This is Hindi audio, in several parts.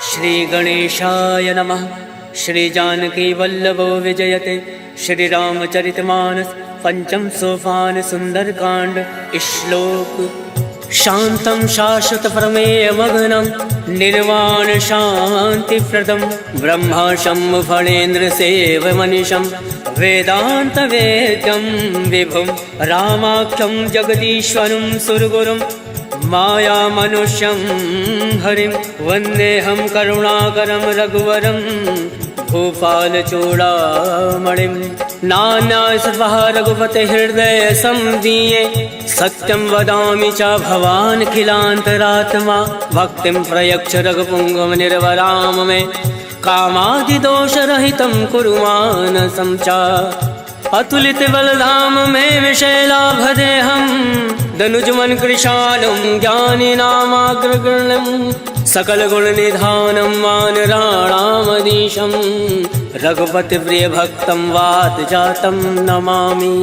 श्री गणेशाय नमः। श्री जानकी वल्लभो विजयते। श्री रामचरितमानस पंचम सोपान सुंदरकांड। श्लोक। शांतं शाश्वत प्रमेय मग्नं निर्वाण शांति प्रदम ब्रह्मा शंभु फणेन्द्र सेव मनीषं वेदांत वेद्यं विभुं रामाख्यं जगदीश्वरं सुरगुरुं माया मनुष्यं हरिं वन्देऽहं करुणाकरं रघुवरं भूपाल चूड़ामणिं। नाना सर्वः रघुपते हृदय संदीये सत्यं वदामि च भवान् खिलान्तरात्मा भक्तिं प्रयच्छ रघुपुङ्गव निर्वराम मे कामादिदोषरहितं कुरु मानसं च। अतुलित बलधाम में विशैलाभदेहं दनुजमन कृशालं ज्ञानिनामाग्रगण्यं सकल गुण निधानं वानराणामधीशं रघुपति प्रिय भक्तं वात जातं नमामि।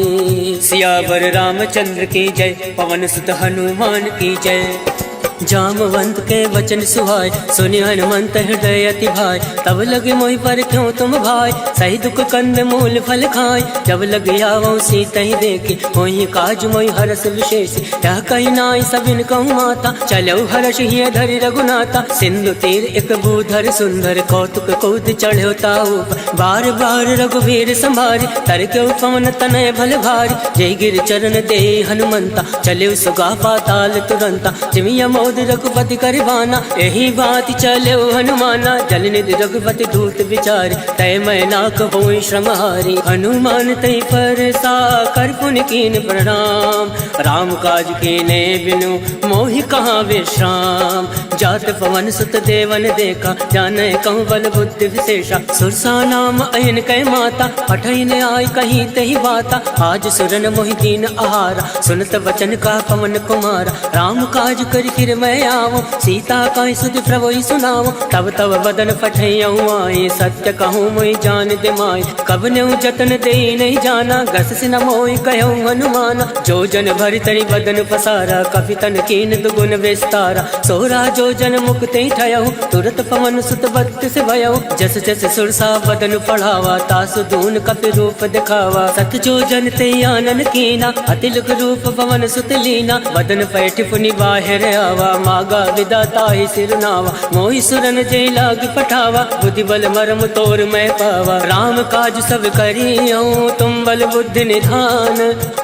सियावर रामचंद्र की जय। पवन सुत हनुमान की जय। जामवंत के वचन सुहाय सुनि हनुमंत हृदय अति भाई। तब लगे मोहि पर क्यों तुम भाई सही दुख कंद मूल फल खाय। जब लग आवो सीता ही देखी मोहि काज मोहि हरस विशेष। क्या कही नाई सबिन कहूँ माता चलो हर्ष ही धरि रघुनाथा। सिंधु तीर एक भूधर सुंदर कौतुक कूद चढ़ो ताऊ बार बार रघुवीर संभारी तर क्यों पवन तनय भल भारी। जय गिर चरण दे हनुमंता चले सुगा पाताल तुरंता। जिमिया मोद रघुपति करवाना यही बात चलो हनुमाना। जल निधि रघुपति दूत विचारी तय मैं ना कहोई श्रमहारी। हनुमान तय पर सा कर पुन कीन प्रणाम राम काज कीने बिनु मोहि कहाँ विश्राम। जात पवन सुत देवन देखा जाने कहूँ बल बुद्धि विशेषा। सुरसा नाम अयन कै माता पठई ने आई कहीं तही बाता। आज सुरन मोहि दीन आहारा सुनत वचन का पवन कुमारा। राम काज कर फिर मैं आवो सीता का सुध प्रभु सुनाओ। तब तब बदन पठैयऊ आए सत्य कहूँ मोहि जान दे माय। कब ने जतन दे नहीं जाना गस से न मोहि कहूँ हनुमाना। जो जन भरि तरि बदन पसारा कपि तन कीन दुगुन विस्तारा। सोरा जो जन मुक्ति ठयऊ तुरत पवन सुत भक्त से भयऊ। जस जस सुरसा बदन पढ़ावा तासु दून कपि रूप दिखावा। सत जो जन ते आनन कीना अतिलुक रूप पवन सुत लीना। बदन पैठ पुनि बाहिर आवा मागा विदाता ही सिरनावा। मोहि सुरन जय लाग पठावा बुद्धि बल मरम तोर मैं पावा। राम काज सब करियो तुम बल बुद्धि निधान।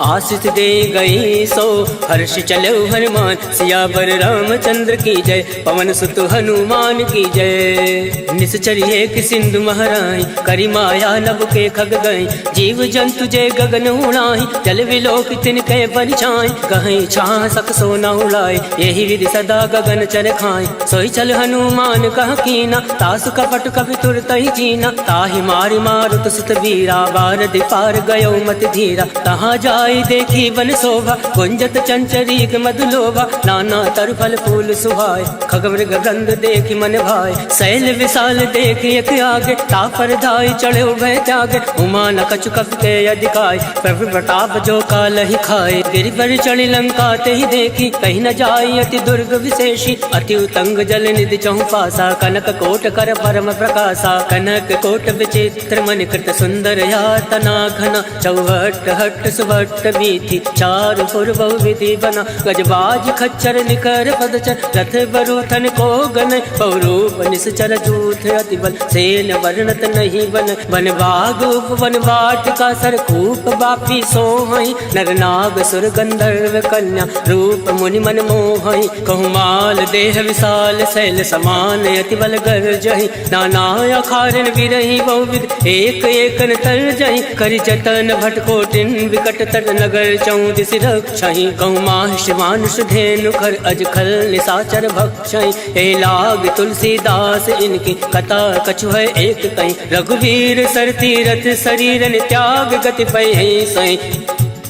आशीष दे गई सो हर्ष चलो हनुमान। सियावर रामचंद्र की जय। पवन सुत हनुमान की जय। निश्चर्य कि सिंधु महराई करी माया नभ के खग गई। जीव जंतु जय गगन उड़ाई जल विलोक तिनके परिछाई। कहीं छाह सक सोना उड़ाई यही विधि सदा गगन चर खाए। सोई चल हनुमान कह कीना तासु कपट कपि तुरत ही जीना। ताहि मारि मारुत सुत वीरा बार दिपार गयो मत धीरा। तहाँ जाई देखी वन शोभा गुंजत चंचरीक मधुलोभा। नाना तर फल फूल सुहाय खगमृग गंध देखी मन भाई। शैल विशाल देख एक आगे तापर धाई चढ़े भय त्यागे। उमा न कछु कपि के अधिकाय प्रभु प्रताप जो काल ही खाए। गिरि पर चढ़ी लंका ते ही देखी कहीं न जाई अति दुर्ग विशेषी। अति उतंग जल निधि चहु पासा कनक कोट कर परम प्रकाशा। कनक कोट विचित्र मन कृत सुंदर यातना घना। चौहट हट सुभट बीथी चारु पुर बहु विधि बना। गजबाज खच्चर निकर पदचर रथ बरुथन को गन। बहुरूप निश्चर जूथ अति बल सेन वर्णत नहीं बन। वन बाग उपवन वाटिका सरकूप बापी सोहई। नर नाग सुर गंधर्व कन्या रूप मुनि मन मोहई। कहूँ माल देह विशाल शैल समान अति बल गर्जहि। नाना अखारन विरहि बहुविध एक एक तर जहि। करि जतन भटकोटिन विकट तर नगर चौदिस रक्षहि। कहूँ माहिष मानुष धेनु खर अज खल निशाचर भक्षहि। हे लाग तुलसीदास इनकी कथा कछु है एक कहीं। रघुवीर सर तीरथ शरीरन त्याग गति पै सही।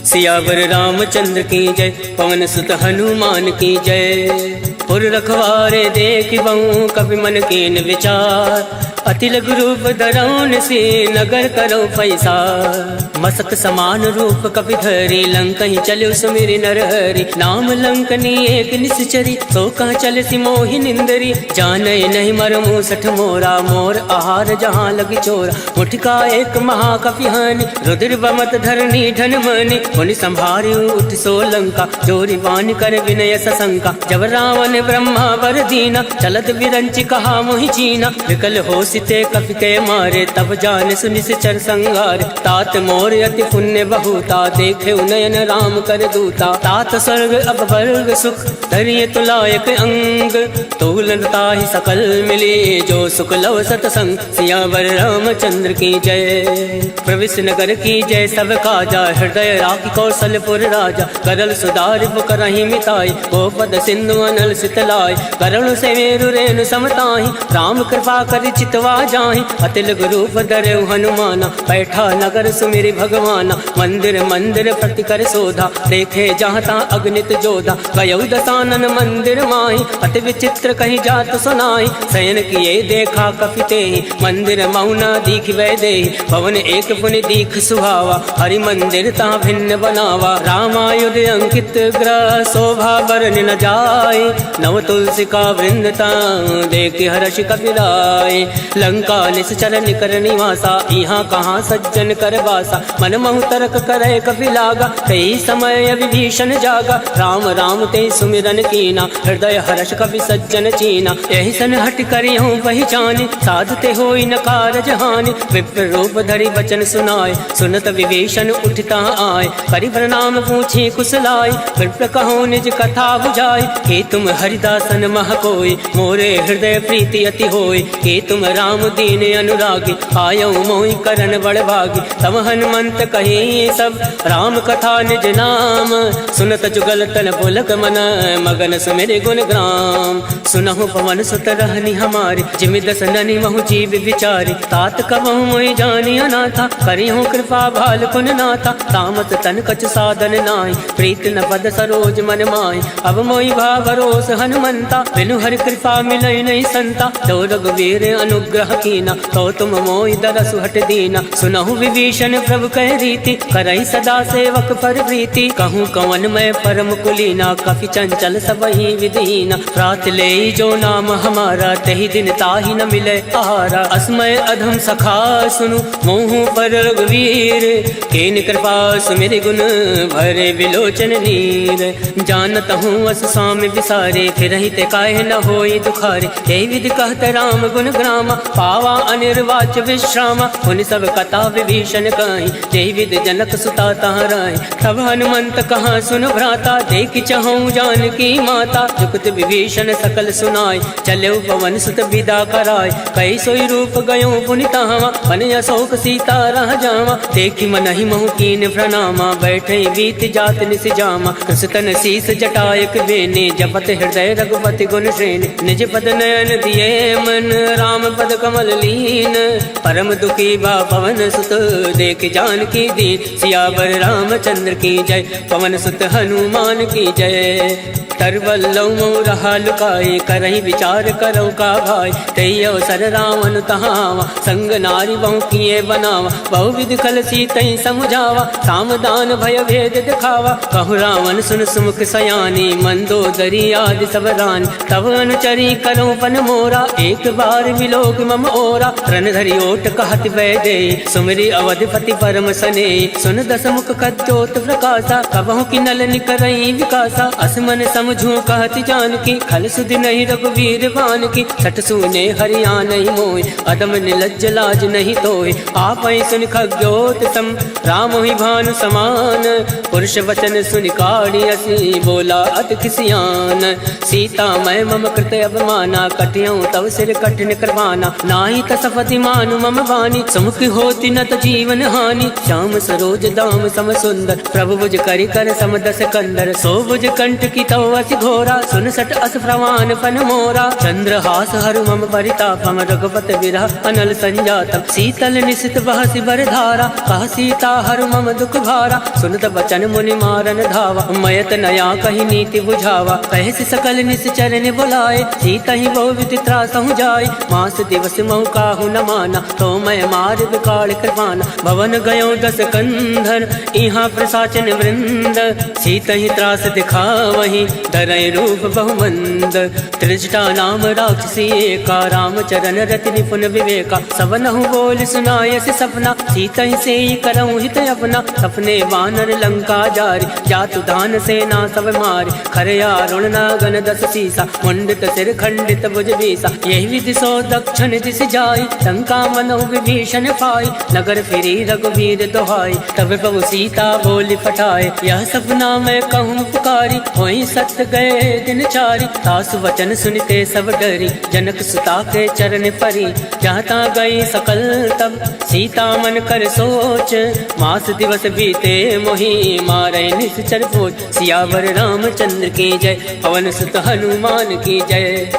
सियावर रामचंद्र की जय। पवन सुत हनुमान की जय। पुर रखवारे देख बहु कपि मन कीन विचार। अति लघु रूप धरौन से नगर करो पैसा। मसक समान रूप कपि धरि लंकहि चले सुमिरि नरहरि नाम लंकनी एक निश्चरी सो कह चल सी मोहि निंदरी जाने नहीं मरमु सठ मोरा मोर आहार जहाँ लगी चोरा मुठका एक महाकपि हानि रुद्र बमत धरनी धन मनि मुनि संभारी उठ सो लंका जोरी वान कर विनय सशंका जब रावण ब्रह्मा वर दीना चलत बिरंचि कहा मोहि चीना विकल हो सिते कपि के मारे तब जान सुनि चर संगार तात मोर अति पुण्य बहुता देखे नयन राम कर दूता तात स्वर्ग अब वर्ग सुख धरिय तुलायक अंग तोलनता ही सकल मिली जो सुख लव सतसंग सियावर रामचंद्र की जय प्रविश नगर की जय सब काजा हृदय राखी कौशलपुर राजा करल सुधार करही मिताई गोपद सिंधु अनल सितलाय करुण से मेरु रेणु समताही राम कृपा कर चितवा जाहि अतिल रूप धरे हनुमाना बैठा नगर सुमिरि भगवाना मंदिर मंदिर प्रति कर शोधा देखे जहाँ ता अग्नित जोधा गयौ दसानन मंदिर माही अति विचित्र कहीं जात सुनाई शयन किए देखा कपिते मंदिर मौना दीख वै दे पवन एक पुनि दीख सुहावा हरि मंदिर ता भिन्न बनावा रामायुध अंकित ग्रह शोभा बरन न जाए नव तुलसी का वृंदता देख हर्ष कपिराय लंका निश्चर निकर निवासा यहाँ कहाँ सज्जन कर बासा मन महु तरक करे कपि लागा कई समय विभीषण जागा राम राम ते सुमिरन कीना हृदय हर्ष कपि सज्जन चीना यही सन हट करियो पहचाने साधु ते होई न कारज हानि विप्र रूप धरि वचन सुनाए सुनत विभीषण उठता आए करि प्रणाम पूछे कुशलाय विप्र कहो निज कथा बुझाई के तुम हरिदासन मह कोई मोरे हृदय प्रीति अति होई के तुम राम दीन अनुरागी आयो मोहि करन बड़ भागी तब हनुमंत कही सब राम कथा निज नाम सुनत जुगल तन पुलक मन मगन सुमिरि गुण ग्राम सुनहु पवन सुत रहनी हमारी जिमि दस ननि महु जीव विचारी तात कबहु मोहि जानी अनाथा करिहु कृपा भाल पुन नाथा तामत तन कछ साधन नाहि प्रीत न पद सरोज मन माहि अब मोहि भाव भरोस हनुमंता बिनु हरि कृपा मिलई नहीं संता तो रघुवीर अनुग्रह कीना तो तुम मोहि दरसु हट दीना सुनहु विभीषण प्रभु कह रीति करई सदा सेवक पर प्रीति कहूँ कवन मैं परम कुलीना कपि चंचल सबहि विधीना रात ले जो नाम हमारा तही दिन ताहि न मिले आहारा अस्मय अधम सखा सुनु मोहु पर रघुवीर केन कृपा सुमिरि गुण भरे विलोचन नीर जानत हूँ अस स्वामी विसारे फिर ते काहे न होई दुखारे यही विधि कहत राम गुण ग्रामा पावा अनिर्वाच विश्रामा उन सब कथा विभीषण कहीं जय विद जनक सुता तहराय तब हनुमंत कहाँ सुन भ्राता देख चहु जानकी माता जुगत विभीषण सकल सुनाय चले पवन सुत विदा कराय कई सोई रूप गयो पुनितावा मन अशोक सीता रह जावा देखी मन ही महु कीन प्रणामा बैठे बीत जात निस जामा कृष्ण शीस जटायक बेने जपत हृदय रघुपति गुण श्रेणी निज पद नयन दिए मन राम पद कमल लीन परम दुखी बा पवन सुत देख जानकी दीन सियावर रामचंद्र की जय पवन सुत हनुमान की जय तरवल्लौ रहा लुकाए करही विचार करो का भाई तई अवसर रावण तहावा संग नारी बहु किए बनावा बहु विधि खल सीतई समुझावा सामदान भय भेद दिखावा कहु रावण सुन सुमुख सयानी मंदोदरी आदि सब रानी तब अनुचरी करो पन मोरा एक बार विलोक मम ओरा रण धरि ओट कहत वै दे सुमिरि अवधिपति परम सने सुन दस मुख कद्योत प्रकाशा कबहु की नल निकरई विकासा असमन समझू कहत जानकी खल सुधि नहीं रघुवीर बान की सठ सुने हरिया नहीं मोय अदम निलज्ज लाज नहीं तोय आप सुन खग्योत सम राम ही भानु समान पुरुष वचन सुन काढ़ी असी बोला अति खिसियान सीता मैं मम कृत अवमाना कटियऊँ तव सिर कठिन करवाना नाही तसफति मानु मम वाणी समुख होती न त जीवन हानि श्याम सरोज दाम सम सुंदर प्रभु भुज करि कर समदस कंदर सो भुज कंठ की तव अति घोरा, सुन सट अस प्रमाण पन मोरा। चंद्रहास हरु मम परितापम, रघुपत विरह अनल संजातम। शीतल निशित बहसि बर धारा, कह सीता हरु मम दुख भारा। सुनत बचन मुनि मारन धावा, मयत नया कही नीति बुझावा। कहसि सकल निश्चर ने बुलाए, सीता ही बहु विधि त्रासहु जाय। मास दिवस महु काहू न माना, तो मैं मार विकाल कृपाना। भवन गयो दस कंधर, इहाँ प्रसाचन वृंद। सीता ही त्रास दिखावही, डरै रूप बहुमंद। त्रिजटा नाम राक्षसी एका, रामचरण रति निपुण विवेका। सबनहु बोल सुनायसि सपना, सीता ही से करऊँ हित अपना। सपने वानर लंका जारी, जातु दान सेना सब मारी। खरया रुण नागन दस सीसा, मुंडित सिर खंडित भुज बीसा। यही विधि सो दक्षिण दिश जाई, लंका मनो विभीषण पाई। नगर फिरी रघुवीर दोहाई, तब प्रभु सीता बोली पठाए। यह सपना मैं कहूँ पुकारी, वही सत्य गए दिन चारी। सासु वचन सुनते सब डरी, जनक सुता के चरण परी। जहाँ ता गई सकल तब, सीता मन कर सोच। मास दिवस बीते मोहि, मारे निश्चर पोच। सियावर रामचंद्र की जय, पवन सुत हनुमान की जय।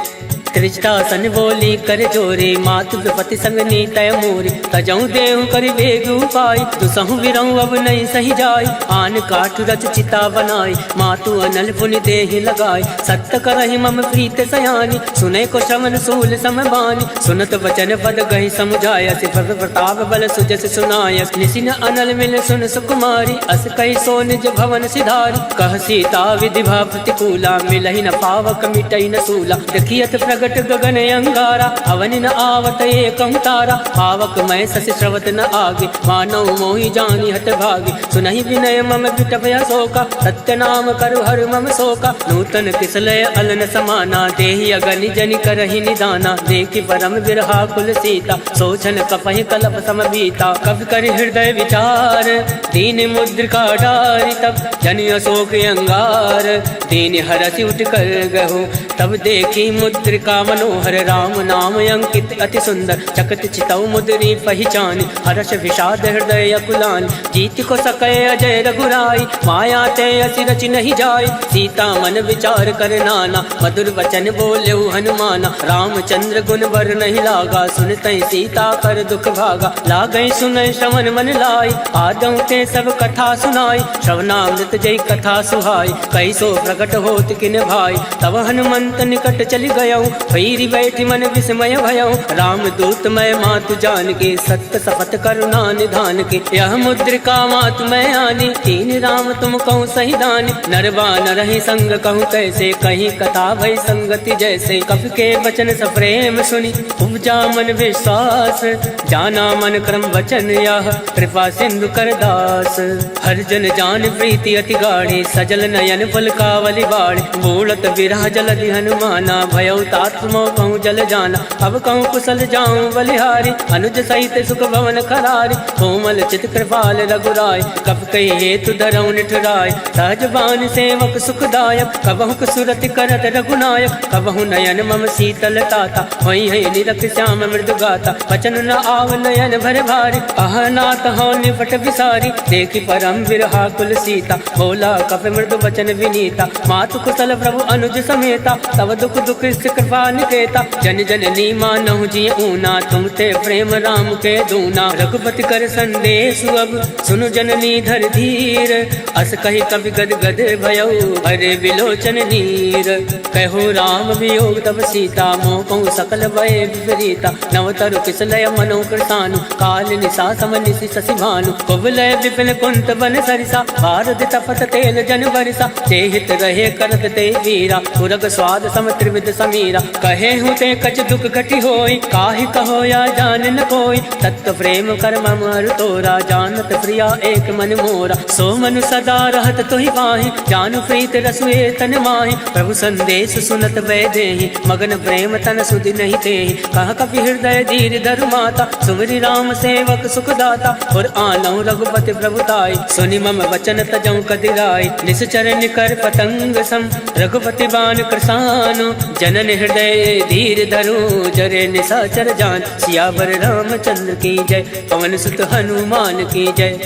त्रिजटा सन बोली कर जोरे, मातु विपति संग नीतय मोरी। तजऊ देहु कर वेग उपाय, दुसहु विरऊ अब नहीं सही जाय। आन काठ रच चिता बनाई, मातु अनल पुनि देहि लगाई। सत्य करहि मम प्रीत सयानी, सुने को श्रवण सूल समबानी। सुनत वचन पद गहि समुझाय, प्रभ प्रताप बल सुजस सुनाय। निसिन अनल मिल सुन सुकुमारी, अस कहि सो निज भवन सिधारी। कह सीता विधि भा प्रतिकूला, मिलहि न पावक मिटई न सूला। देखियत प्रगट गगन अंगारा, अवनि न आवत एकं तारा। पावक मैं ससि श्रवत न आगे, मानव मोहि जानि हत भागे। सुनहि विनय मम विटपय शोका, सत्य नाम करु हर मम शोका। नूतन किसलय अलन समाना, देहि अगनि जनि करहि निदाना। देखि परम विरहा कुल सीता, सोचन कपहि कलप सम बीता। कवि कर हृदय विचार, दीन मुद्रिका डारि। तब जनि अशोक अंगार, दीन हरसि उठ कर गहु। तब देखी मुद्रिका मनोहर, राम नाम अंकित अति सुंदर। चकत चितौ मुद्री पहचानी, हर्ष विषाद हृदय अकुलानी। जीत को सकै अजय रघुराई, माया ते असि रचि नहीं जाय। सीता मन विचार कर नाना, मधुर वचन बोलेउ हनुमाना। रामचंद्र गुण बर नहीं लागा, सुनतै सीता कर दुख भागा। लागै सुनै श्रवण मन लाई, आदौ ते सब कथा सुनाई। श्रवणामृत जय कथा सुहाई, कैसो प्रकट होत किन भाई। तब हनुमंत निकट चली गयौ, भैरी बैठी मन विस्मय भयौ। राम दूत मैं मातु जान के, सत्य सपथ करुणा निधान के। यह मुद्रिका मातु मैं आनी, तीन राम तुम कहूँ सही दानी। नरवा नरहि संग कहूँ कैसे, कहीं कथा भई संगति जैसे। कवि के वचन सप्रेम सुनी, उपजा मन विश्वास। जाना मन क्रम वचन यह, कृपा सिंधु कर दास। हर जन जान प्रीति अति गाढ़ी, सजल नयन पुलकावली बाढ़ी। बूढ़त विरह जलधि हनुमाना, भयउ तात मोह कहूँ जल जाना। अब कहूँ कुशल जाऊँ बलिहारी, अनुज सहित सुख भवन खरारी। कोमल चित कृपाल रघुराय, कब कही हेतु धरऊ निठुराय। सहज बान सेवक सुखदायक, कबहु सुरति करत रघुनायक। कबहु नयन मम शीतल ताता, वही है निरख श्याम मृदु गाता। वचन न आव नयन भर भारी, अहनाथ हो निपट विसारी। देखी परम विरहा कुल सीता, बोला कप मृदु वचन विनीता। मातु कुशल प्रभु अनुज समेता, तब दुख दुख कृपा निकेता। जन जन नी मानहु जी ऊना, तुम ते प्रेम राम के दूना। रघुपति कर संदेश अब, सुनु जननी धर धीर। अस कही कवि गद गद भयउ, अरे विलोचन नीर। कहो राम वियोग तब सीता, मोह कहूँ सकल भय विपरीता। नवतरु किसलय मनो कृतानु, काल निशा सम निशि शशि भानु। कुबलय विपिन कुंत बन सरिसा, भारत तपत तेल जन बरिसा। ते हित रहे करत ते वीरा, पुरग स्वाद सम त्रिविध समीरा। कहे हूँ ते कछ दुख घटी होई, काहि कहो या जान न कोई। तत्व प्रेम कर मम हर तोरा, जानत प्रिया एक मन मोरा। सो मनु सदा रहत तोहि पाहि, जानु प्रीत रसुए तन माहि। प्रभु संदेश सुनत वै देहि, मगन प्रेम तन सुधि नहीं तेहि। कह कपि हृदय धीर धरु माता, सुमरि राम सेवक सुख दाता। और आनौ रघुपति प्रभुताई, सुनि मम वचन तजौ कदिराई। निश्चर निकर पतंग सम, रघुपति बान कृसानु। जनन हृदय धीर धरु, जरे निशाचर जान। सियावर रामचंद्र की जय, पवन सुत हनुमान की जय।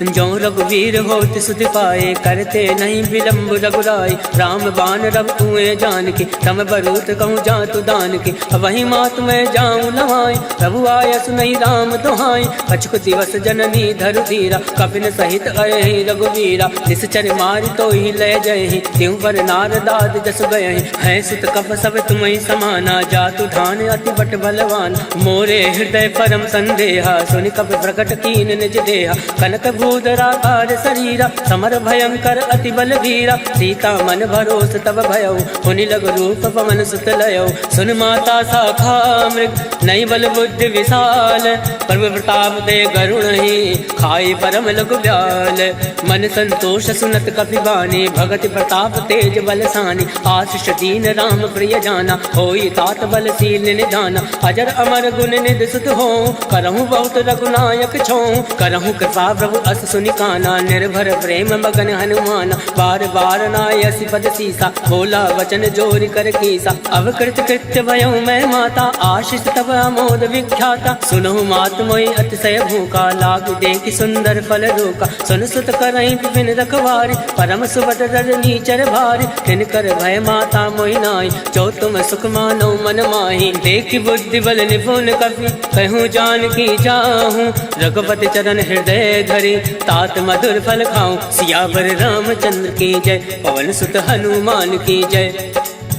जो रघुवीर होत सुध पाए, करते नहीं विलम्ब रघुराई। राम बाण रघुए जान के, तम बरूत कहूँ जातु दान के। वही मात मैं जाऊँ नवाई, प्रभु आय सुनई राम दुहाई। कछुक दिवस जननी धरु धीरा, कपिन सहित अयहि रघुवीरा। निश्चर मारि तो ही ले जयहि, त्यों पर नारदाद जस गयहि। है सुत कप सब तुम्हि समाना, जातु धान अति बट बलवान। मोरे हृदय परम संदेहा, सुनि कप प्रकट कीन निज देहा। कनक भूधराकार शरीरा, समर भयंकर अति बलवीरा। सीता मन भरोस तब भयउ, हुनि लग रूप पवन सुत लयउ। सुन माता शाखा मृग, नई बल बुद्धि विशाल। प्रभु प्रताप दे गरुण ही, खाई परम लघु ब्याल। मन संतोष सुनत कपि बानी, भगति प्रताप तेज बलसानी। आशीष दीन राम प्रिय जाना, होई तात बलशील निधाना। अजर अमर गुण निधि सुत हो, करहूँ बहुत रघुनायक छो। करहूँ कृपा प्रभु अस सुनि काना, निर्भर प्रेम मगन हनुमान। बार बार नायसि पद सीसा, बोला वचन जोरि कर कीसा। अवकृत कृत्य भयउ मैं माता, आशीष तब अमोद विख्याता। सुनहु मात मोहि अतिशय भूखा, लाग देखि सुंदर फल रोका। सुन सुत करहि विपिन रखवारी, परम सुबद रजनी चर भारी। तिनकर भय माता मोहि नाई, जो तुम सुख मानो मन माही। देखि बुद्धि बल निपुण कपि, कहूँ जानकी जाहूँ। रघुपति चरण हृदय धरि, तात मधुर फल खाऊं। सियावर रामचंद्र की जय, पवन सुत हनुमान की जय।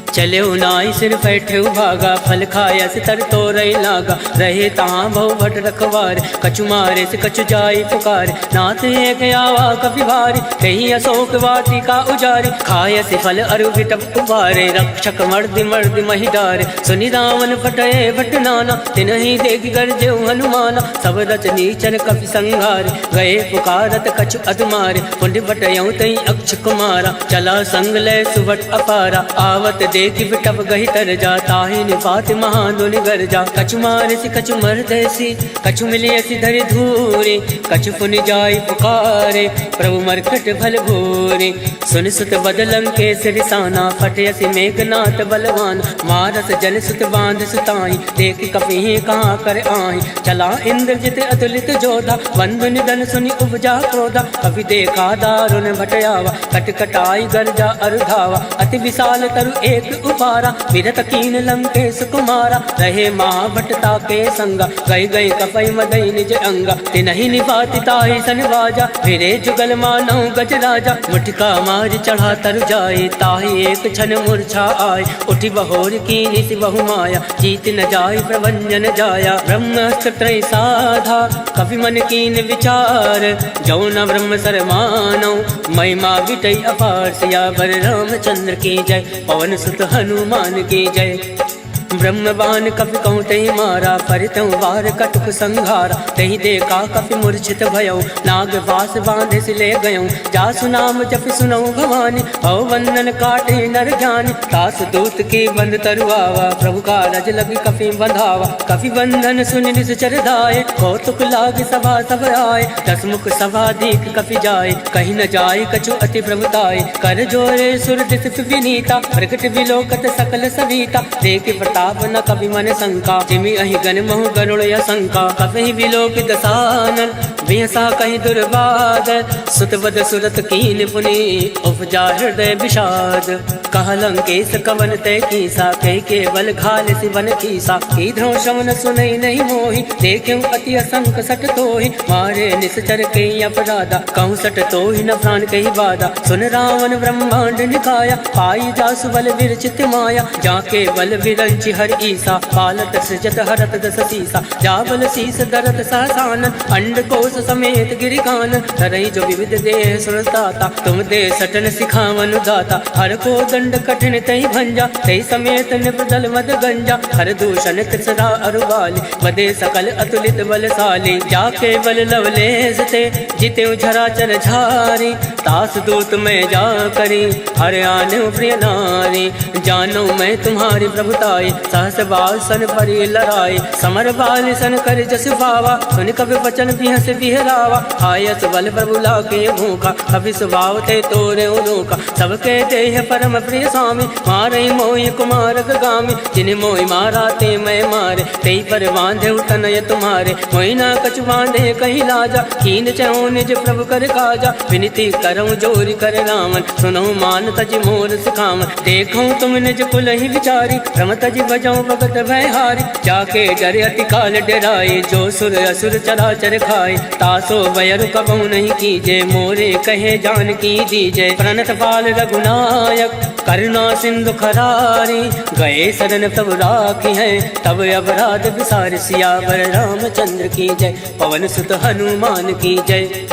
चले नाई सिर बैठे भागा, फल खाया से तर तो रही लागा। रहे तहाँ बहु भट रखवार, कछु मारे से कछु जाई पुकार। नाथ एक आवा कपि भारी, कहीं अशोक वाटिका उजारी। खाया से फल अरु विटप उबारे, रक्षक मर्दि मर्दि महि डारे। सुनि रावण फटये भट नाना, तिनहि देख गरजे हनुमाना। सब रचनी चर कपि संघारे, गए पुकारत कछु अधमारे। पुण्य बटयऊ तई अक्ष कुमारा, चला संग लय सुबट अपारा। आवत देखि बिटप गहि तर जा, ताहि निपात महादुनि गर जा। कछु मारसि कछु मरदैसी, कछु मिलियसि धरि धूरे। कछु पुनि जाई पुकारे, प्रभु मरकट भल भूरे। सुनि सुत बदलं के सिरसाना, फटयसि मेघनाथ बलवान। मारस जन सुत बांध सुताई, देखि कपि कहाँ कर आहि। चला इंद्रजित अतुलित जोधा, बंधु निधन सुनि उपजा क्रोधा। कपि देखा दारुण भटयावा, कट कटाई गर्जा अरुधावा। अति विशाल तरु एक उपारा, विरत कीन लंकेश कुमारा। रहे महाभटता के संगा, गई गई कपई मदई निज अंगा। तिनहि निपाति ताहि सन बाजा, फिरे जुगल मानौ गज राजा। मुठिका मार चढ़ा तर जाए, ताहि एक क्षण मूर्छा आय। उठि बहोर कीनि सि बहु माया, जीत न जाय प्रभंजन जाया। ब्रह्मास्त्र त्रय साधा, कपि मन कीन विचार। जो न ब्रह्म सर मानौ, महिमा विटई अपार। सियावर रामचंद्र की जय, पवन सुत हनुमान की जय। ब्रह्म बाण कपि कहूँ तहि मारा, परितहु वार कटुक संघारा। तहि देखा कपि मूर्छित भयउ, नाग वास बांधे से ले गयऊँ। जासु नाम जपि सुनऊ भवानी, भव बंधन काटे नर जानी। तास दूत की बंद तरुआवा, प्रभु का रज लगी कपि बंधावा। कपि बंधन सुनि निश्चर धाये, कौतुक लाग सभा सब आए। दस मुख सभा दीक कपि जाए, कहीं न जाय कछु अति प्रभुताय। कर जोरे सुर दिस विनीता, प्रकट विलोकत सकल सविता। देख प्रताप न कपि मन शंका, जिमि अहि गण महु गरुड़ असंका। कपि विलोक दसानन, बिहसा कहीं दुर्बाद। सुत बद सुरत कीन पुनि, उपजा हृदय विषाद। कह लंकेश कवन तय कीसा, कह केवल घाल सिवन कीसा। कीधरो शमन सुनई नहीं मोहि, देखूं अति असंक सट तोहि। मारे निश्चर के अपराधा, कहूँ सट तोहि न प्राण कही बाधा। सुन रावण ब्रह्मांड निकाया, पाई जासु बल विरचित माया। जाके बल विरंचि हर ईसा, पालत सृजत हरत दस सीसा। जाबल शीस दरत सहसानन, अंड कोश समेत गिरिकानन। तरई जो विविध देह सुरदाता, तुम दे सटन सिखावन दाता। हर को दंड कठिन तई भंजा, तई समेत निपदल मद गंजा। हर दूषण त्रिसरा अरुबाली, बदे सकल अतुलित बलशाली। जाके बल लवलेस ते, जिते झराचर झारी। तास दूत में जा करी, हर आने प्रिय नारी। जानो मैं तुम्हारी प्रभुताई, सहस बाल सन परि लड़ाई। समर बाल सन कर जस पावा, सुन कभी वचन बिहस बिहरावा। आयस बल प्रभु लाके भूखा, कभी स्वभाव ते तोरे उनोका। सबके देह परम प्रिय स्वामी, मारे मोहि कुमार गामी, जिन मोहि मारा ते मैं मारे, तेई पर बांधे तनय तुम्हारे, मोहि ना कछु बांधे कहीं लाजा, कीन चहु निज प्रभु कर काजा, विनती करऊं जोरी कर रामन, सुनऊं मान तज मोर सिखावन, देखऊं तुम निज कुल ही विचारी, रम तज बजाऊं भगत भयहारी, जाके डरे अति काल डराए, जो सुर असुर चराचर खाए, तासो वयर कबहु नहीं कीजे, मोरे कहे जान की दीजे, प्रणत पाल रघुनायक करुणा सिंधु खरारी, गए शरण तब राखी है, तब अपराध विसार, सियावर रामचंद्र की जय, पवन सुत हनुमान की जय।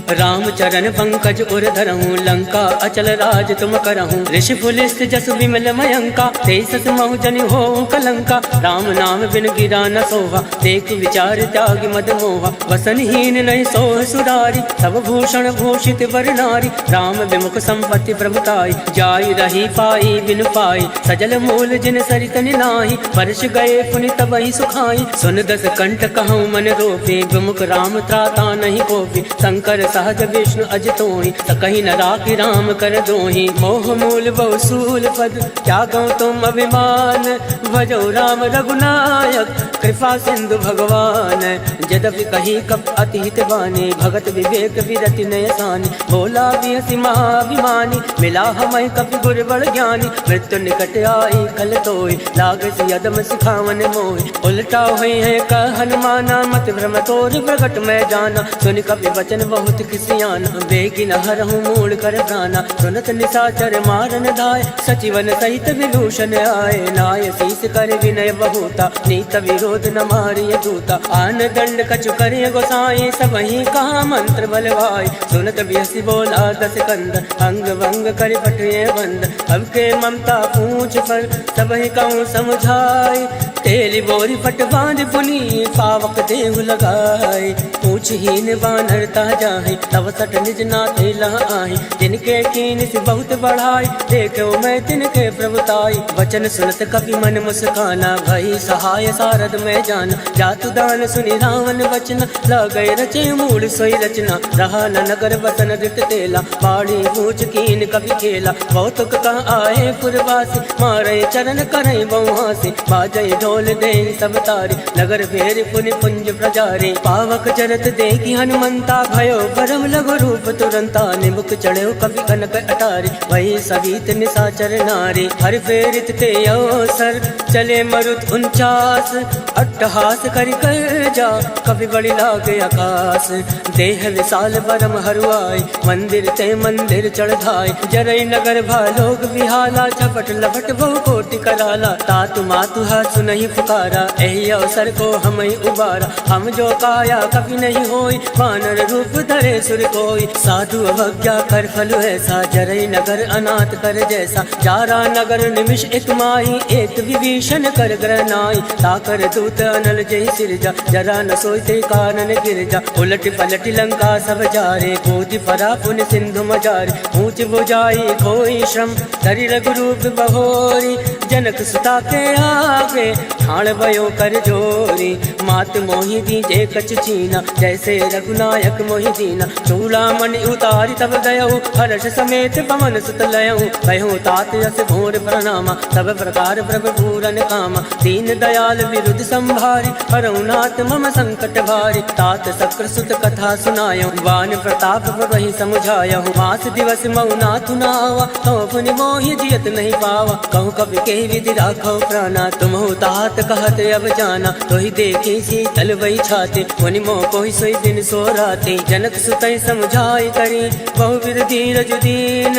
राम चरण पंकज उर धरहूँ, लंका अचल राज तुम करहूँ, ऋषि पुलिस जस विमल मयंका, तेसस महु जन हो कलंका, राम नाम बिन गिरा न सोहा, देख विचार त्याग मद मोहा, वसनहीन नहीं सोह सुरारी, सब भूषण भूषित वर नारी, राम विमुख संपत्ति प्रभुताई, जाई रही पाई बिन पाई, सजल मूल जिन सरित निनाही, वर्ष गए पुनि तबहि सुखाई, सुन दस कंठ कहूँ मन रोपे, विमुख राम त्राता नहीं कोपी, शंकर सहज विष्णु अज तोहि, सकहि न राखि राम कर दोहि, मोह मूल बहु सूल पद, त्यागो तुम अभिमान, भजो राम रघुनायक, कृपा सिंधु भगवान, यद्यपि कही कब अति हित बानी, भगत विवेक विरति नय सानी, भोला बिहसि महाभिमानी, मिला हमहि कपि गुर बड़ ज्ञानी, मृत्यु निकट आई खल तोय, लागस यदम सिखावन मोहि, उलटा हुई है कह हनुमाना, मत भ्रम तोर प्रगट मैं जाना, सुन कपि वचन बहुत किसियाना, बेगी न हरहूँ मूल कर प्राणा, सुनत निशाचर मारन धाय, सचिवन सहित विभूषण आए, नाय शीस कर विनय बहुता, नीत विरोध न मारिय दूता, आन दंड कछु करे गोसाई, सबहि कहा मंत्र बलवाई, सुनत बिहसि बोला दस कंद, अंग भंग कर पटुए बंद, अब के ममता पूछ पर सबहि कहूँ समझाई, तेली बोरी पट बांध पुनी, पावक देहु लगाए, पूछहीन बानर ता जाहि, तब सट निज नाथ लहाई, जिनके कीन से बहुत बढ़ाई, देखो मैं तिनके प्रभुताई, वचन सुनत कपि मन मुस्काना, भई सहाय सारद में जाना, जातु दान सुनि रावण वचन, लगै रचे मूल सोई रचना, रहा न नगर बसन रित तेला, बाड़ी पूछ कीन कपि खेला, बहुतुक कह आए पुरवासी, मारे चरण करे बहुहासी, बाजै ढोल दे सब तारी, नगर फेर पुनि पुंज प्रजारी, पावक चरत देखी हनुमंता, भयो परम लघु रूप तुरंता, निमुख चढ़ो कवि कनक अटारी, वही सवित निशाचर नारी, हर फेरित ते अवसर, चले मरुत 49, अट्टहास करि कर जा, कवि बड़ी लागे आकाश, देह विशाल परम हरुआई, मंदिर ते मंदिर चढ़ाई, जरई नगर भालोक विहाला, झपट लपट बहु कोटि कराला, तातु मातु हाथ सुनहि पुकारा, एहि अवसर को हमहि उबारा, हम जो काया कभी नहीं होई, वानर रूप धरे सुर कोई, साधु अवज्ञा कर फल ऐसा, जरई नगर अनाथ कर जैसा, जारा नगर निमिष एक माही, एक विभीषण कर ग्रहनाई, ताकर दूत अनल जय सिरजा, जरा न सोचते कानन गिरजा, उलट पलट लंका सब जारे, कूद परा पुन सिंधु मजारे, ऊंच बुझाई कोई श्रम, धरि रघुरूप बहोरी, जनक सुता के आगे, ठाण भयो कर जोरी, मात मोहि दीजे कछ छीना, जैसे रघुनायक मोहि दीना, चूड़ामणि उतारी तब गयहु, हर्ष समेत पवन सुत लयहु, कहूँ तात यस भोर प्रणामा, सब प्रकार प्रभु पूरन कामा, दीन दयाल विरुद्ध संभारी, हरहुनाथ मम संकट भारी, तात शक्र सुत कथा सुनायहु, वान प्रताप प्रभहि समुझायहु, मास दिवस मऊ नाथ नावा, कहूँ पुनि मोहि जियत नहीं पावा, कहूँ कवि के विधि राखो प्राणा, तुमहु तात कहत अब जाना, तोहि देखी शीतल वही छाते, मुनि मोह कोहि सोई दिन सो राते, जनक सुतई समझाई करी, बहुविध धीरज दीन,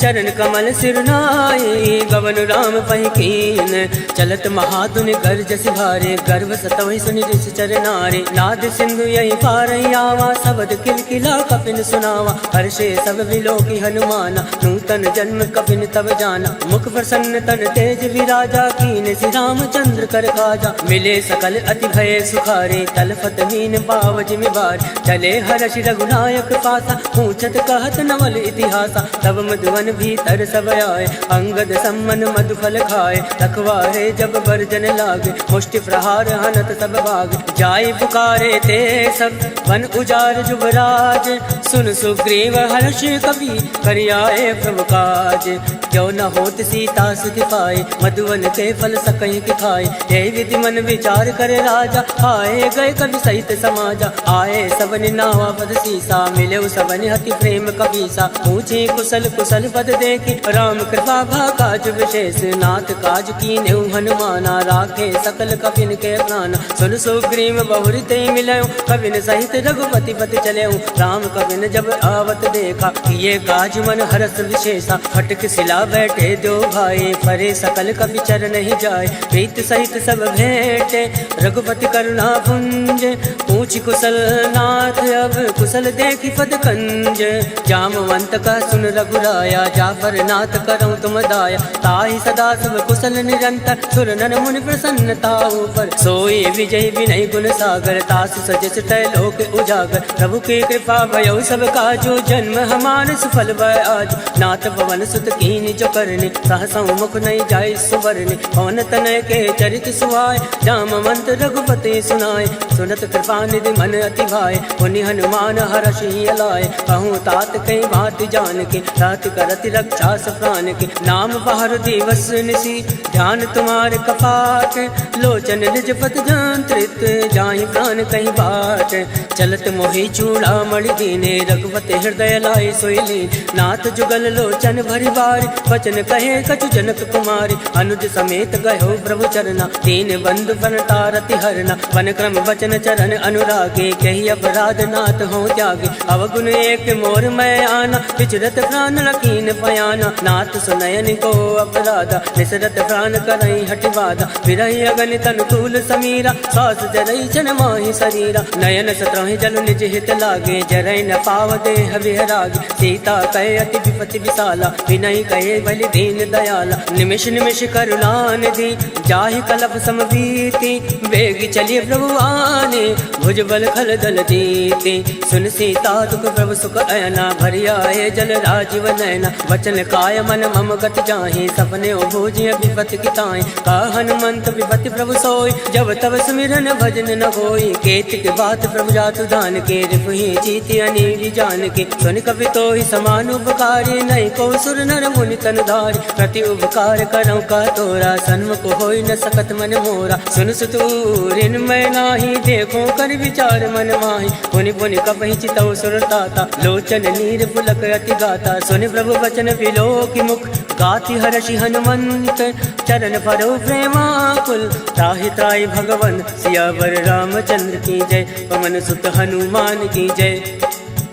चरण कमल सिर नाई, गवन राम पहि कीन, चलत महाधुनि गर्ज सिभारे, गर्भ सतवहि सुनि ऋषि चर नारे, नाद सिंधु यही पार आवा, शबद किलकिला कपिन सुनावा, हर्षे सब विलोकी हनुमाना, नूतन जन्म कपिन तब जाना, मुख प्रसन्न तन तेज विराजा, कीन श्री रामचंद्र कर काजा, मिले सकल अति भय सुखारे, तलफत मीन पाव जिमि बार, चले हर्ष रघुनायक पासा, पूछत कहत नवल इतिहासा, तब मधुवन भीतर सब आए, अंगद सम्मन मधुफल खाए, रखवारे जब बरजन लागे, मुष्टि प्रहार हनत सब भाग, जाय पुकारे ते सब वन उजार जुबराज, सुन सुग्रीव हर्ष कवि करियाए प्रभु काज। क्यों न होत सीता सुख पाए मधुवन के फल सकहि के खाए। हे विधि मन विचार करे राजा आए गए कवि सहित समाजा। आए सबन नावा पद सीसा मिले सबन हति प्रेम कबीसा। पूछे कुशल कुशल पद देखी राम कृपा भा काज विशेष। नाथ काज कीन्हे हनुमाना राखे सकल कपिन के प्राण। सुन सुग्रीव बहुरी ते मिलयो कविन सहित रघुपति पति चलयो। राम कविन जब आवत देखा ये काज मन हरस विशेषा। फटक सिला बैठे दो भाई परे सकल कवि चर नहीं जाए। प्रीत सहित सब भेंटे रघुपति करुणा पुंज। पूछ कुशल नाथ अब कुशल देखी पद कंज। जामवंत का सुन रघुराया जाफर नाथ करऊं तुम दाया। ताहि सदा सब कुशल निरंतर सुर नर मुनि प्रसन्नता ऊपर। सोई विजय विनय गुण सागर तास सजस तय लोक उजागर। प्रभु की कृपा भयो सब काजो जन्म हमार सफल भय आज। नाथ पवन सुत कीन जो करने सहसा मुख नहीं जाय सुवरने। पवन तनय के चरित सुहाय जामवंत रघुपति सुनाय। सुनत कृपा निधि मन अति भाय पुनि हनुमान हर्षि अलाय। कहूँ तात कई बात जान के रात करति रक्षा प्राण के। नाम बाहर दिवस निसी ध्यान तुम्हारे कपाट। लोचन निज पद जंत्रित जाहि प्राण कहीं बाट। चलत मोहि चूड़ा मणि दीने रघुपति हृदय लाए सोईली। नाथ जुगल लोचन भरी बारी वचन कहे कछु जनक कुमारी। अनुज समेत गयो प्रभु चरना दीन बंधु बनतारति हरना। वन क्रम वचन चरण अनुरागे कही अपराध नाथ हो त्यागे। अवगुण एक मोर मैं आना विचरत प्राण लकीन पयाना। नाथ सुनयन को अपराधा निसरत प्राण करई हटिवादा। विरही अगणित अनुकूल समीरा सास जरई जन माहि शरीरा। नयन सत्रहि जल निज हित लागे जरई न पाव देह विहरागे। सीता कहे अति विपति विशाला विनय कहे बलि दीन दयाला। निमिष निमिष करुणा निधि जाहि कलप समबीति। वेगी चलिए प्रभु आने भुजबल खल दल दीति। सुन सीता दुख प्रभु सुख अयना भरि आए जल राजीव नयना। वचन काय मन मम गति जाहि सपने भोजिय विपति किताई। का हनुमंत विपति प्रभु सोई जब तब सुमिरन भजन न होई। केत के बात प्रभु जातु दान के रिपुहि जीति अनीरि जान के। सुन कवि तो ही समान उपकारी नहीं को सुर नर मुनि तन धारी। प्रति उपकार करऊं का तोरा सन्मुख होई न सकत मन मोरा। सुन सुतूरिन मैं नाही देखो कर विचार मन माही। पुनि पुनि कपहि चितौ सुर ताता लोचन नीर पुलक अति गाता। सुन प्रभु वचन विलो की मुख गाति हर्षि हनुमंत। चरण परो प्रेमाकुल त्राहि त्राहि भगवन सियावर रामचंद्र की जय। पवन सुत हनुमान की जय।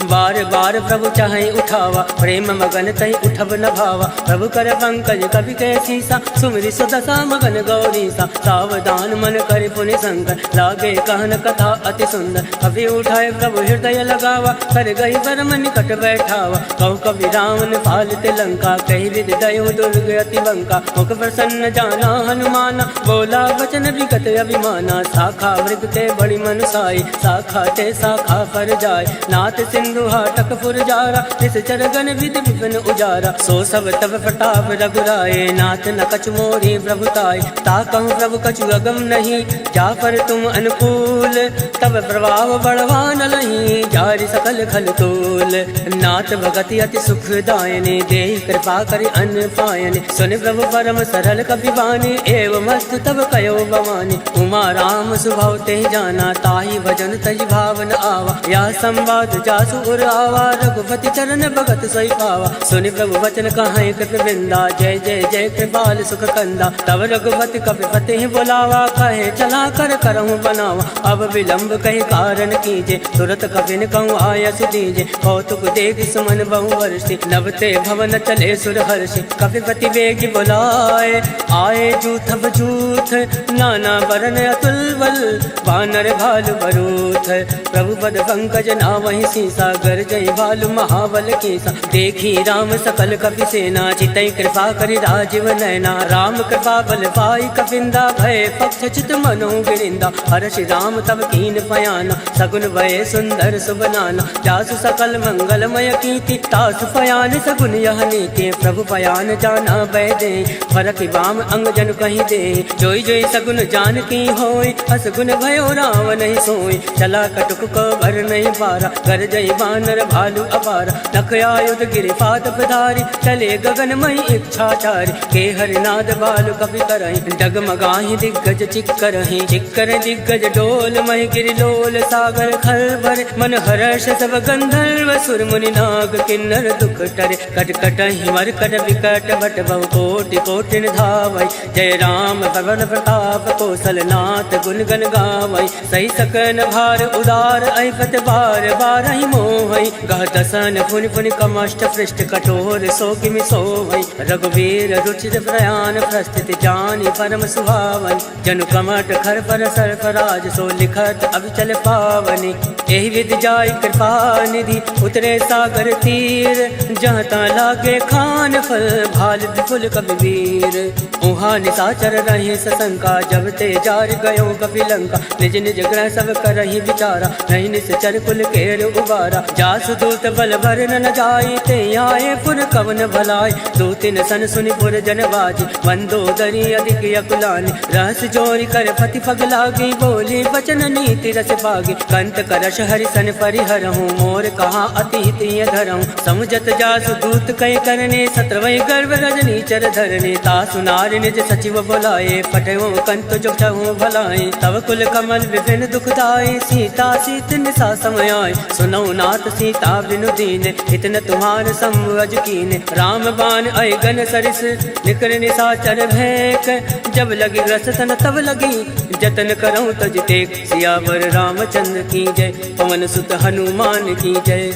बार बार प्रभु चाहे उठावा प्रेम मगन तहि उठब न भावा। प्रभु कर पंकज कवि के सीसा सुमिरि सुदशा मगन गौरीसा। सावधान मन कर पुनि शंकर लागे कहन कथा अति सुंदर। कवि उठाए प्रभु हृदय लगावा कर गई परम निकट बैठावा। कहु कवि रावण पालित लंका कही विधि दयो दुर्ग अति बंका। मुख प्रसन्न जाना हनुमाना बोला वचन विगत अभिमाना। शाखा मृग ते बड़ी मनुसाई शाखा ते शाखा पर जाय। नाथ सिंधु हाटक फुरजारा निश्चर गण विधि विपिन उजारा। सो सब तब प्रताप रघुराए नाथ न कछु मोरी प्रभुताई। ताकहु प्रभु कछु अगम नहीं जा पर तुम अनुकूल। तब प्रभाव बढ़वान लही जारि सकल खल तूल। नाथ भगति अति सुखदायने दे कृपा करि अन्न पायने। सुन प्रभु परम सरल कपि बानी एवं मस्त तब कयो भवानी। उमा राम सुभाव ते जाना ताहि भजन तज भावन आवा। या संवाद जासु उर आवा रघुपति चरण भगत सोई पावा। सुनि प्रभु वचन कहाई कृप वृंदा जय जय जय कृपाल सुख कंदा। तब रघुपति कपिपति बोलावा कहे चला कर करहूँ बनावा। अब विलंब कही कारण कीजे तुरत कपिन कहूँ आयस दीजे। कौतुक देख सुमन बहु वर्षि नवते भवन चले सुर हर्षि। कपिपति वेग बुलाए आए जूथ बजूथ नाना वरण अतुल बल वानर भालु बरूथ। प्रभु पद पंकज ना वही सीसा गर जय भालु महाबल केसा। देखी राम सकल कपि सेना चितई कृपा करि राजीव नयना। राम कृपा बल पाई कपिंदा भय पक्ष चित मनो गिरिंदा। हर्षि राम तब कीन पयाना सगुन भय सुंदर सुबनाना। जासु सकल मंगलमय कीर्ति तासु पयान सगुन यह नीति। प्रभु पयान जाना भय दे फरक बाम अंग जन कहीं दे। जोई जोई सगुन जान की होई असगुन भयो राम नहीं सोई। चला कटुक को भर नहीं पारा कर जय बानर भालू अपार, नख आयुध गिरिपाद पधारी, चले गगनमयी इच्छाचारी, के हरिनाद बालु कपि करहि, डगमगाहि दिग्गज चिक्करहि, चिक्कर दिग्गज डोल महि गिरिलोल, सागर खलबल मन हर्ष सब गंधर्व, सुर मुनि नाग किन्नर दुख टरे, कटकटहि मरकट विकट भट बहु कोटि कोटि धावै, जय राम पवन प्रताप कौशलनाथ गुण गण गावै, सही सकन भार उदार ऐपत बार बारहि मोहै, गह दसन पुनि पुनि कमष्ट पृष्ठ कठोर सो किमि सोहै, रघुवीर रुचिर प्रयाण प्रस्थित जानि परम सुहावै, जनु कमट खर पर सर्प राज सो लिखत अविचल पावनि, एहि विधि जाय कृपा निधि उतरे सागर तीर, जहाँ ता लागे खान फल भाल विपुल कबीर, उहाँ निशाचर रहे सशंका, जब ते जार गयो कपि लंका, निज निज ग्रह सब करहि विचारा, नहीं निश्चर कुल केर उबारा, जासु दूत बल भर न जाय, ते आए पुर कवन भलाय, दूतिन सन सुनि पुर जन बाजी, मंदोदरी अधिक अकुलानी, रहस जोरी कर पति पग लागी, बोली बचन नीति रस पागी, कंत करश हरि सन परिहरहूँ, मोर कहा अति हित धरहूँ, समुझत जासु दूत कई करने, सत्रवै गर्भ रजनी चर धरने, तासु नारि निज सचिव बोलाए, पटयो कंत जो चहु भलाए, तब कुल कमल विपिन दुखदाई, सीता सीत निशा समय आए, सुनौ नाथ सीता बिनु दीन, इतन तुम्हार संवज कीन, राम बाण अयगन सरिस निकर निशाचर भैक, जब लगी रस तन तब लगी जतन करऊँ तज टेक, सियावर रामचंद्र की जय, पवन सुत हनुमान की जय,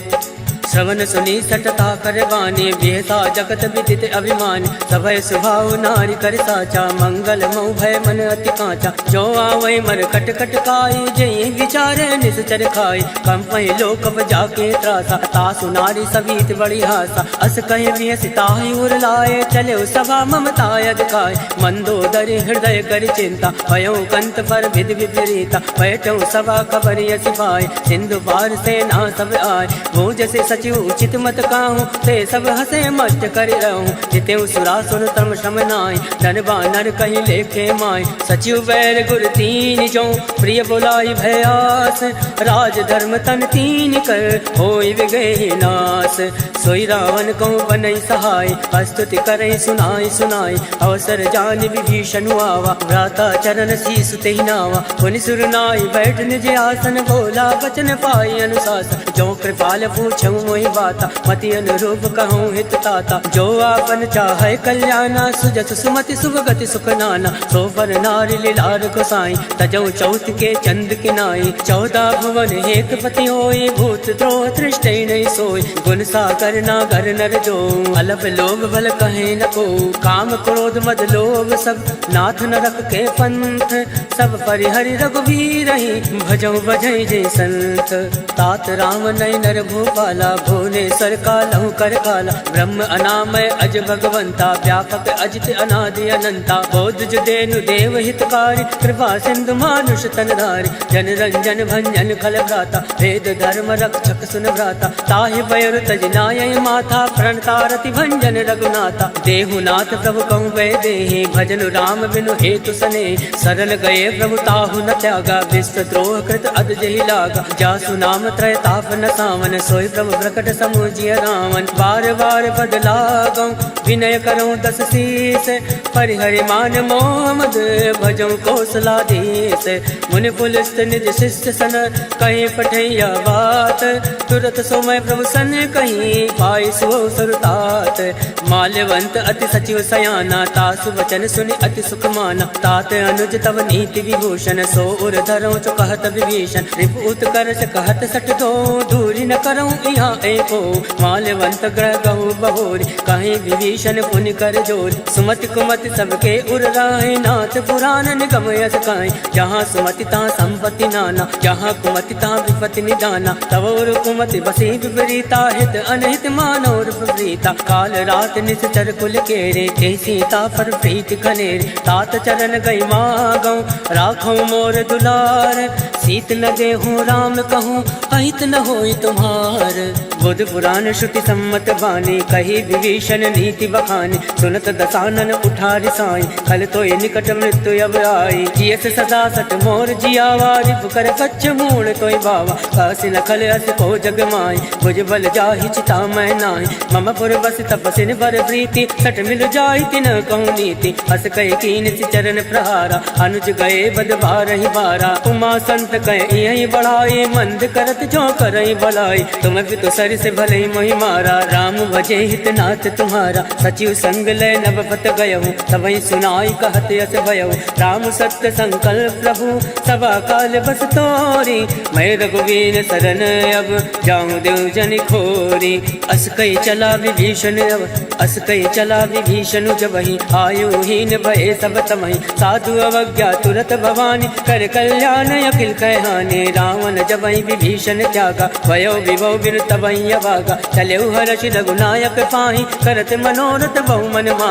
श्रवण सुनी सटता करवाने, बेहसा जगत विदित अभिमान, सभय सुभाव नारी कर साचा, मंगल मऊ भय मन अति कांचा, जो आवै मर कट कट काई, जय विचारे निश्चर खाई, कंपय लोक जाके त्रासा, तासु नारी सवीत बड़ी हासा, अस कहे वियसिताहि उर लाए, चले सभा ममताय दिखाए, मंदोदरी हृदय कर चिंता, भयो कंत पर विधि विपरीता, बैठो सभा खबर यसी पाए, सिंधु पार सेना सब आए, वो जैसे सचिव उचित मत काहूँ, ते सब हसे मस्त कर रहूँ, जितेऊ सुरासुर तम श्रम नाय, धन बानर कहीं लेखे माय, सचिव बैर गुर तीन जो, प्रिय बुलाई भयास, राज धर्म तन तीन कर, होई विगहि नास, सोई रावण को बनई सहाय, स्तुति करई सुनाई सुनाई, अवसर जान विभीषण आवा, भ्राता चरण शीस तेहि नावा, पुनि सुर नाई बैठ निज आसन, बोला बचन पाई अनुशासन, जो कृपाल पूछऊँ मोहि बाता, मति अनुरूप कहूँ हित ताता, जो आपन चाहे कल्याणा, सुजस सुमति शुभ गति सुख नाना, सो पर नारी लीलार गोसाई, तजौ चौथ के चंद किनाई, 14 भुवन हेत पति होई, भूत द्रोह तृष्टै नहीं सोई, गुण सागर नागर नर जो, अलप लोभ बल कहे न को, काम क्रोध मद लोभ सब नाथ न रख के पंथ, सब परिहरि रघुवीर ही, भजौ बजै जय संत, तात राम नय नर भूपाला, भुवनेश्वर कालहु कर काला, ब्रह्म अनामय अज भगवंता, व्यापक अजित अनादि अनंता, बोध जुदेनु देव हितकारी, कृपा सिंधु मानुष तनधारी, जन रंजन भंजन खल भ्राता, वेद धर्म रक्षक सुन भ्राता, ताहि बयर तज नाय माथा, प्रणतारति भंजन रघुनाथा, देहुनाथ प्रभु कहूँ वै देहि, भजन राम बिनु हेतु सने, सरल गए प्रभु ताहु न त्यागा, विश्व द्रोह कृत अद जहि लागा, जासु नाम त्रय ताप न सावन, सोई प्रभु प्रकट समुझिय रावण, बार बार बदला गौ, विनय करऊँ 10 शीस, परिहरि मान मोह मद, भजऊँ कौशलाधीश, मुनि पुलिस निज शिष्य सन, कहीं पठैया बात, तुरत सोमय प्रभु सन कहीं, पाई सो सुरतात, माल्यवंत अति सचिव सयाना, तासु वचन सुनि अति सुख माना, तात अनुज तव नीति विभूषण, सो उर धरऊँ चो कहत विभीषण, रिपुत करश कहत सठ दो, दूरी न करऊँ यहाँ एको, माल्यवंत ग्रह गहु बहोरी, कहीं विभीषण पुनि कर जोर, सुमति कुमति सबके उर राहे, नाथ पुराण निगम यस काई, जहाँ सुमति तहाँ संपत्ति नाना, जहाँ कुमति तहाँ विपत्ति निदाना, तव उर कुमति बसी विपरीता, हित अनहित मानोर विपरीता, काल रात निश्चर कुल केरे, ते सीता पर प्रीति खनेरे, तात चरण गई मागौ, राखौ मोर दुलार, सीत न देहूँ राम कहूँ, अहित न होई तुम्हार, बुध पुराण श्रुति सम्मत बानी, कही विभीषण नीति बखानी। सुनत दसानन उठारि साई, खल तो निकट मृत्यु अब आई। जियस सदा सत मोर जियावा, रिपु कर कच्छ मूल तोय बावा। कासि न खल अस को जग माई, भुज बल जाहि चिता मैं नाहि। मम पुर बस तपसिन बर प्रीति, सट मिल जाहि तिन कहूँ नीति। हस कह कीन सि चरण प्रहारा, अनुज गए बद बारहि बारा। उमा संत कह यही बढ़ाई, मंद करत जो करई भलाई। तुम भी तो सर से भले मोहि मारा, राम भजे हित नाथ तुम्हारा। सचिव संग लय नभ पत गयहु, तबहि सुनाई कहत यस भयहु। राम सत्य संकल्प प्रभु, सभा काल बस तोरी। मैं रघुवीर शरण अब, जाऊं देव जन खोरी। अस कई चला विभीषण अब, अस कई चला विभीषण जबहि। आयुहीन भय सब तमहि, साधु अवज्ञा तुरत भवानी। कर कल्याण अखिल कहहानि, रावण जबहि विभीषण त्यागा। भयो विभव बिनु तबहि अभागा, चलेउ हर्षि रघुनायक पाहि। करत मनोरथ बहु मन मा